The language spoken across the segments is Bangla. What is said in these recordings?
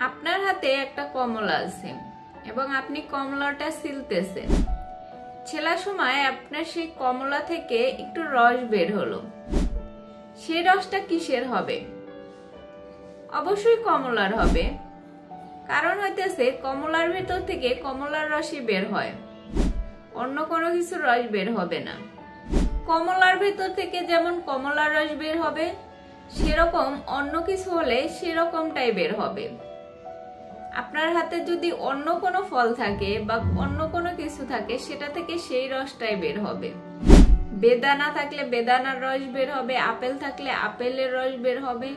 আপনার হাতে একটা কমলা আছে এবং আপনি কমলাটা ছিলতেছেন। ছেলার সময় আপনার সেই কমলা থেকে একটু রস বের হলো। সেই রসটা কিসের হবে? অবশ্যই কমলার হবে, কারণ হইতেছে কমলার ভেতর থেকে কমলার রসই বের হয়, অন্য কোনো কিছু রস বের হবে না। কমলার ভেতর থেকে যেমন কমলার রস বের হবে, সেরকম অন্য কিছু হলে সেরকমটাই বের হবে। আপনার হাতে যদি অন্য কোনো ফল থাকে বা অন্য কোনো কিছু থাকে, সেটা থেকে সেই রসটাই বের হবে। বেদানা থাকলে বেদানার রস বের হবে, আপেল থাকলে আপেলের রস বের হবে,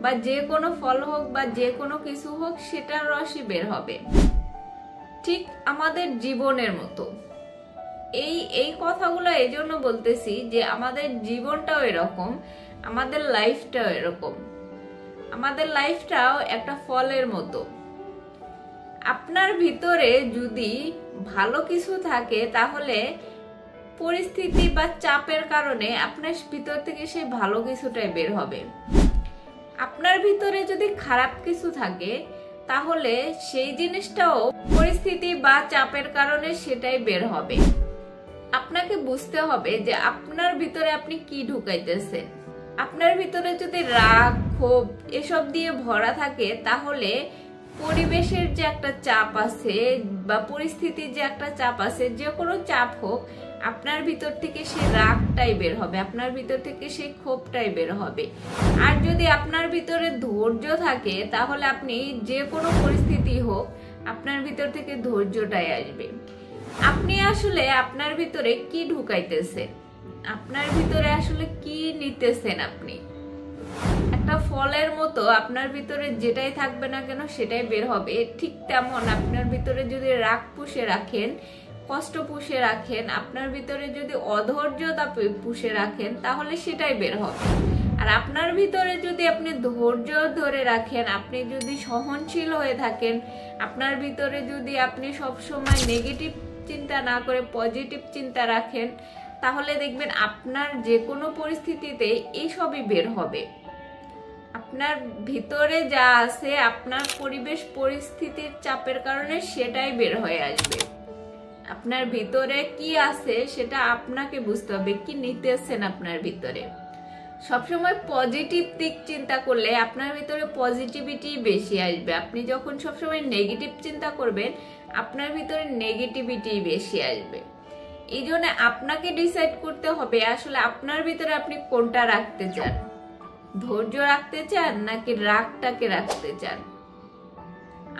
বা যে কোনো ফল হোক বা যে কোনো কিছু হোক সেটার রসই বের হবে। ঠিক আমাদের জীবনের মতো। এই কথাগুলো এই জন্য বলতেছি যে আমাদের জীবনটাও এরকম, আমাদের লাইফটাও এরকম। আমাদের লাইফটাও একটা ফলের মতো। আপনার ভিতরে যদি ভালো কিছু থাকে, তাহলে পরিস্থিতি বা চাপের কারণে আপনার ভিতর থেকে সেই ভালো কিছুটাই বের হবে। আপনার ভিতরে যদি খারাপ কিছু থাকে, তাহলে সেই জিনিসটাও পরিস্থিতি বা চাপের কারণে সেটাই বের হবে। আপনাকে বুঝতে হবে যে আপনার ভিতরে আপনি কি ঢুকাইতেছেন। আপনার ভিতরে যদি রাগ, ক্ষোভ এসব দিয়ে ভরা থাকে, তাহলে পরিবেশের যে একটা চাপ আছে বা পরিস্থিতির যে একটা চাপ আছে, যে কোনো চাপ হোক, আপনার ভিতর থেকে সেই রাগটাই বের হবে, আপনার ভিতর থেকে সেই ক্ষোভটাই বের হবে। আর যদি আপনার ভিতরে ধৈর্য থাকে, তাহলে আপনি যে কোনো পরিস্থিতি হোক, আপনার ভিতর থেকে ধৈর্যটাই আসবে। আপনি আসলে আপনার ভিতরে কি ঢুকাইতেছেন, আপনার ভিতরে আসলে কি নিতেছেন আপনি। একটা ফলের মতো আপনার ভিতরে যেটাই থাকবে না কেন সেটাই বের হবে। ঠিক তেমন আপনার ভিতরে যদি রাগ পুষে রাখেন, কষ্ট পুষে রাখেন, আপনার ভিতরে যদি অধৈর্যতা পুষে রাখেন, তাহলে সেটাই বের হবে। আর আপনার ভিতরে যদি আপনি ধৈর্য ধরে রাখেন, আপনি যদি সহনশীল হয়ে থাকেন, আপনার ভিতরে যদি আপনি সবসময় নেগেটিভ চিন্তা না করে পজিটিভ চিন্তা রাখেন, তাহলে দেখবেন আপনার যে কোনো পরিস্থিতিতে এইসবই বের হবে। আপনার ভিতরে যা আছে, আপনার পরিবেশ পরিস্থিতির চাপের কারণে সেটাই বের হয়ে আসবে। আপনার ভিতরে কি আছে সেটা আপনাকে বুঝতে হবে, কি নিতেছেন আপনার ভিতরে। সবসময় পজিটিভ দিক চিন্তা করলে আপনার ভিতরে পজিটিভিটি বেশি আসবে। আপনি যখন সবসময় নেগেটিভ চিন্তা করবেন, আপনার ভিতরে নেগেটিভিটি বেশি আসবে। এই জন্য আপনাকে ডিসাইড করতে হবে আসলে আপনার ভিতরে আপনি কোনটা রাখতে চান। ধৈর্য রাখতে চান নাকি রাগটাকে রাখতে চান?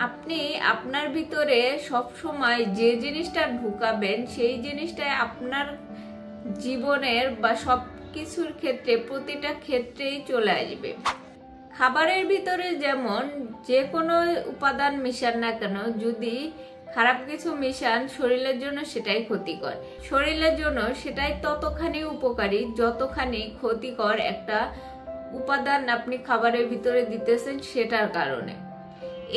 আপনি আপনার ভিতরে সব সময় যে জিনিসটা ঢুকাবেন, সেই জিনিসটাই আপনার জীবনের বা সব কিছুর ক্ষেত্রে, প্রতিটা ক্ষেত্রেই চলে আসবে। খাবারের ভিতরে যেমন যে কোনো উপাদান মিশান না কেন, যদি খারাপ কিছু মিশান শরীরের জন্য সেটাই ক্ষতিকর। শরীরের জন্য সেটাই ততখানি উপকারী যতখানি ক্ষতিকর একটা উপাদান আপনি খাবারের ভিতরে দিতেছেন সেটার কারণে।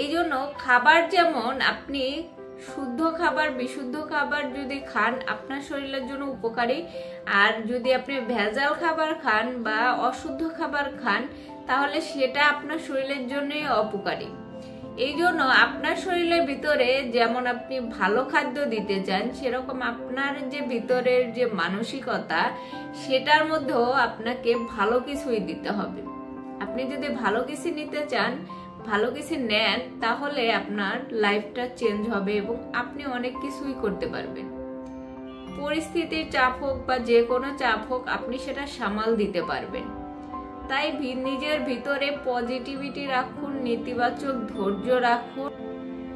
এই জন্য খাবার যেমন আপনি শুদ্ধ খাবার, বিশুদ্ধ খাবার যদি খান, আপনার শরীরের জন্য উপকারী। আর যদি আপনি ভেজাল খাবার খান বা অশুদ্ধ খাবার খান, তাহলে সেটা আপনার শরীরের জন্যই অপকারী। এই জন্য আপনার শরীরের ভিতরে যেমন আপনি ভালো খাদ্য দিতে চান, সেরকম আপনার যে ভিতরের যে মানসিকতা, সেটার মধ্যেও আপনাকে ভালো কিছুই দিতে হবে। আপনি যদি ভালো কিছু নিতে চান, ভালো কিছু নেন, তাহলে আপনার লাইফটা চেঞ্জ হবে এবং আপনি অনেক কিছুই করতে পারবেন। পরিস্থিতির চাপ হোক বা যে কোনো চাপ হোক, আপনি সেটা সামাল দিতে পারবেন। তাই নিজের ভিতরে পজিটিভিটি রাখুন, নেতিবাচক ধৈর্য রাখুন।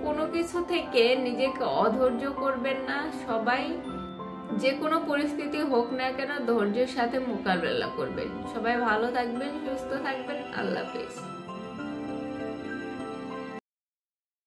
কোনো কিছু থেকে নিজেকে অধৈর্য করবেন না। সবাই যে কোনো পরিস্থিতি হোক না কেন ধৈর্যের সাথে মোকাবেলা করবেন। সবাই ভালো থাকবেন, সুস্থ থাকবেন। আল্লাহ হাফেজ।